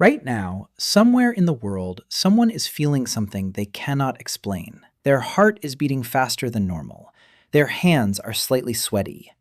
Right now, somewhere in the world, someone is feeling something they cannot explain. Their heart is beating faster than normal. Their hands are slightly sweaty.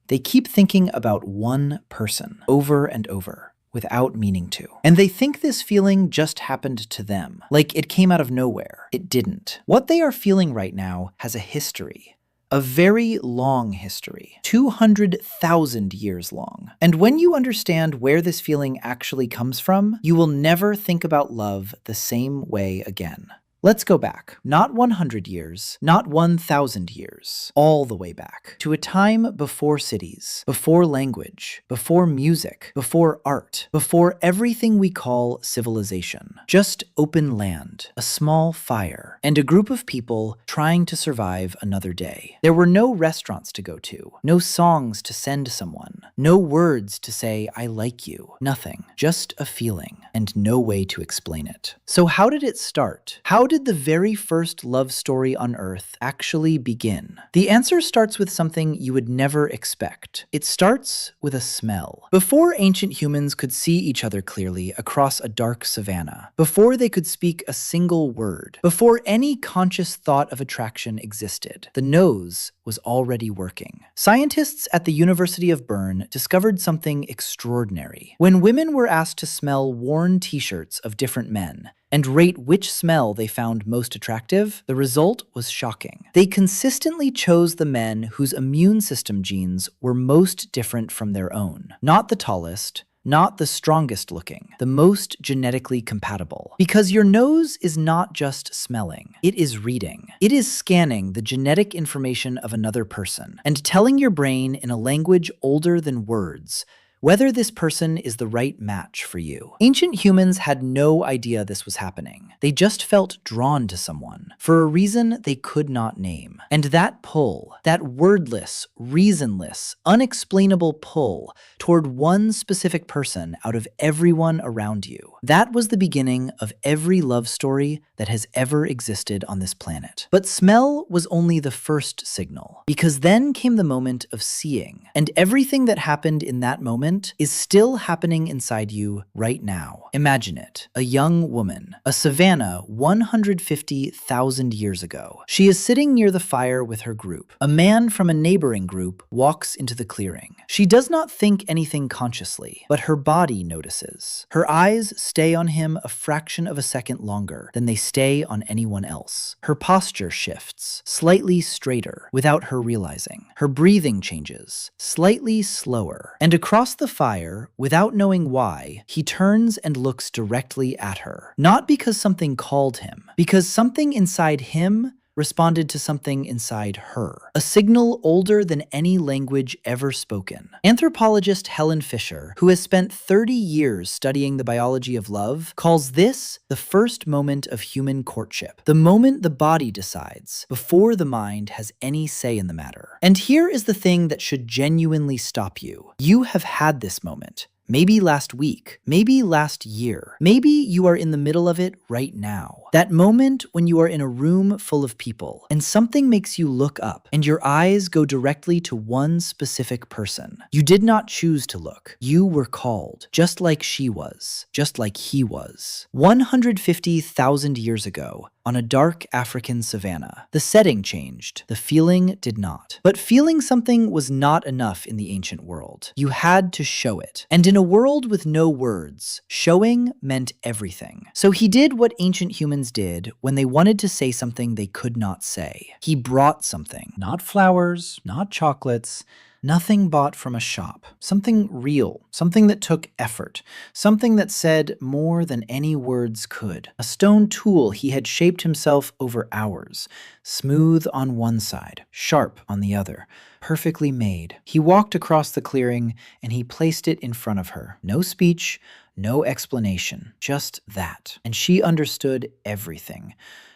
They keep thinking about one person over and over without meaning to. And they think this feeling just happened to them, like it came out of nowhere. It didn't. What they are feeling right now has a history. A very long history, 200,000 years long. And when you understand where this feeling actually comes from, you will never think about love the same way again. Let's go back, not 100 years, not 1,000 years, all the way back to a time before cities, before language, before music, before art, before everything we call civilization. Just open land, a small fire, and a group of people trying to survive another day. There were no restaurants to go to, no songs to send someone, no words to say, I like you, nothing, just a feeling, and no way to explain it. So how did it start? How did the very first love story on Earth actually begin? The answer starts with something you would never expect. It starts with a smell. Before ancient humans could see each other clearly across a dark savanna, before they could speak a single word, before any conscious thought of attraction existed, the nose was already working. Scientists at the University of Bern discovered something extraordinary. When women were asked to smell worn t-shirts of different men, and rate which smell they found most attractive, the result was shocking. They consistently chose the men whose immune system genes were most different from their own. Not the tallest, not the strongest looking, the most genetically compatible. Because your nose is not just smelling, it is reading. It is scanning the genetic information of another person and telling your brain in a language older than words whether this person is the right match for you. Ancient humans had no idea this was happening. They just felt drawn to someone for a reason they could not name. And that pull, that wordless, reasonless, unexplainable pull toward one specific person out of everyone around you, that was the beginning of every love story that has ever existed on this planet. But smell was only the first signal, because then came the moment of seeing, and everything that happened in that moment is still happening inside you right now. Imagine it. A young woman, a savanna 150,000 years ago. She is sitting near the fire with her group. A man from a neighboring group walks into the clearing. She does not think anything consciously, but her body notices. Her eyes stay on him a fraction of a second longer than they stay on anyone else. Her posture shifts, slightly straighter, without her realizing. Her breathing changes, slightly slower, and across the fire, without knowing why, he turns and looks directly at her. Not because something called him, because something inside him responded to something inside her. A signal older than any language ever spoken. Anthropologist Helen Fisher, who has spent 30 years studying the biology of love, calls this the first moment of human courtship. The moment the body decides, before the mind has any say in the matter. And here is the thing that should genuinely stop you. You have had this moment. Maybe last week, maybe last year, maybe you are in the middle of it right now. That moment when you are in a room full of people and something makes you look up and your eyes go directly to one specific person. You did not choose to look. You were called, just like she was, just like he was. 150,000 years ago, on a dark African savanna, the setting changed, the feeling did not. But feeling something was not enough in the ancient world. You had to show it. And in a world with no words, showing meant everything. So he did what ancient humans did when they wanted to say something they could not say. He brought something. Not flowers, not chocolates, nothing bought from a shop. Something real, something that took effort, something that said more than any words could. A stone tool he had shaped himself over hours, smooth on one side, sharp on the other, perfectly made. He walked across the clearing and he placed it in front of her. No speech, no explanation, just that. And she understood everything.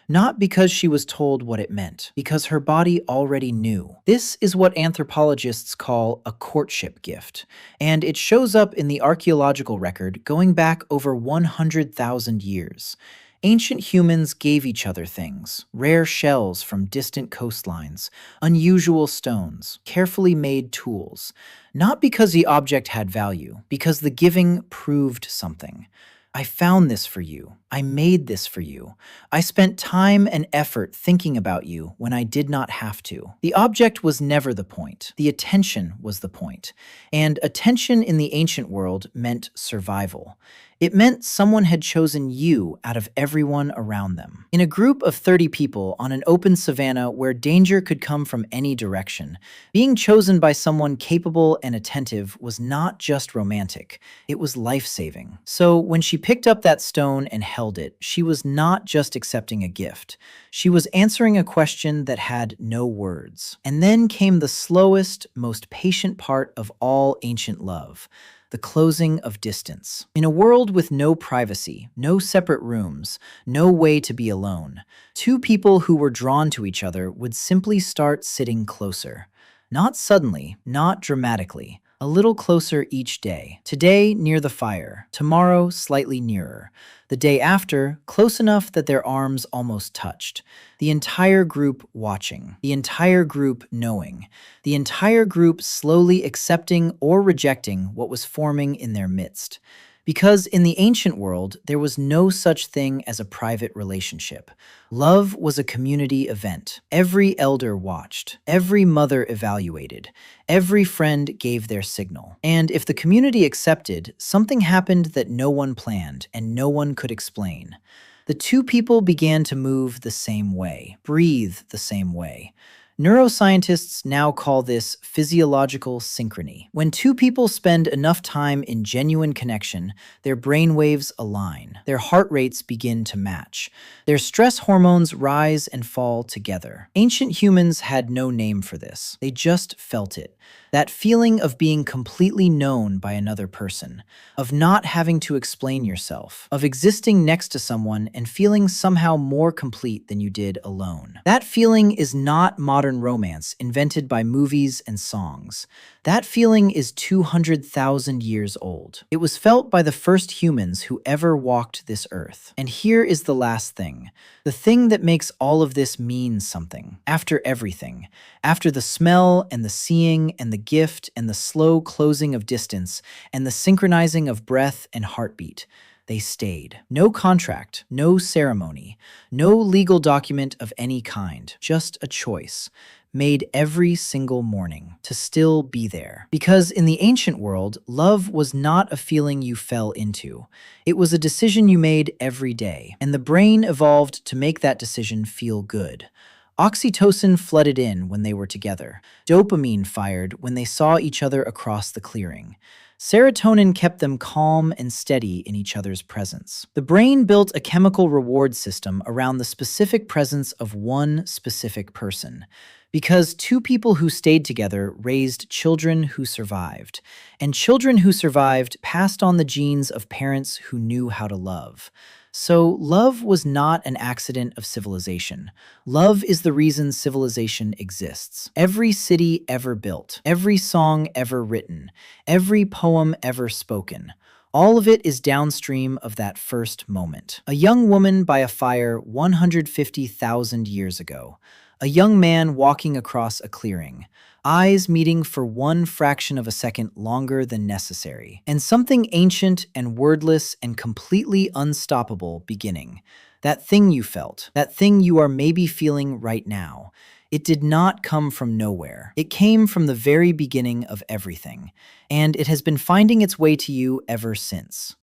Not because she was told what it meant, because her body already knew. This is what anthropologists call a courtship gift, and it shows up in the archaeological record going back over 100,000 years. Ancient humans gave each other things, rare shells from distant coastlines, unusual stones, carefully made tools, not because the object had value, because the giving proved something. I found this for you. I made this for you. I spent time and effort thinking about you when I did not have to. The object was never the point. The attention was the point. And attention in the ancient world meant survival. It meant someone had chosen you out of everyone around them. In a group of 30 people on an open savanna where danger could come from any direction, being chosen by someone capable and attentive was not just romantic, it was life-saving. So when she picked up that stone and held it, she was not just accepting a gift. She was answering a question that had no words. And then came the slowest, most patient part of all ancient love: the closing of distance. In a world with no privacy, no separate rooms, no way to be alone, two people who were drawn to each other would simply start sitting closer. Not suddenly, not dramatically, a little closer each day. Today, near the fire. Tomorrow, slightly nearer. The day after, close enough that their arms almost touched. The entire group watching. The entire group knowing. The entire group slowly accepting or rejecting what was forming in their midst. Because in the ancient world, there was no such thing as a private relationship. Love was a community event. Every elder watched. Every mother evaluated. Every friend gave their signal. And if the community accepted, something happened that no one planned and no one could explain. The two people began to move the same way, breathe the same way. Neuroscientists now call this physiological synchrony. When two people spend enough time in genuine connection, their brainwaves align, their heart rates begin to match, their stress hormones rise and fall together. Ancient humans had no name for this. They just felt it. That feeling of being completely known by another person, of not having to explain yourself, of existing next to someone and feeling somehow more complete than you did alone. That feeling is not modern romance invented by movies and songs. That feeling is 200,000 years old. It was felt by the first humans who ever walked this earth. And here is the last thing. The thing that makes all of this mean something. After everything, after the smell and the seeing and the gift and the slow closing of distance and the synchronizing of breath and heartbeat, they stayed. No contract, no ceremony, no legal document of any kind, just a choice made every single morning to still be there. Because in the ancient world, love was not a feeling you fell into. It was a decision you made every day, and the brain evolved to make that decision feel good. Oxytocin flooded in when they were together. Dopamine fired when they saw each other across the clearing. Serotonin kept them calm and steady in each other's presence. The brain built a chemical reward system around the specific presence of one specific person. Because two people who stayed together raised children who survived, and children who survived passed on the genes of parents who knew how to love. So love was not an accident of civilization. Love is the reason civilization exists. Every city ever built, every song ever written, every poem ever spoken, all of it is downstream of that first moment. A young woman by a fire 150,000 years ago. A young man walking across a clearing, eyes meeting for one fraction of a second longer than necessary, and something ancient and wordless and completely unstoppable beginning. That thing you felt, that thing you are maybe feeling right now. It did not come from nowhere. It came from the very beginning of everything, and it has been finding its way to you ever since.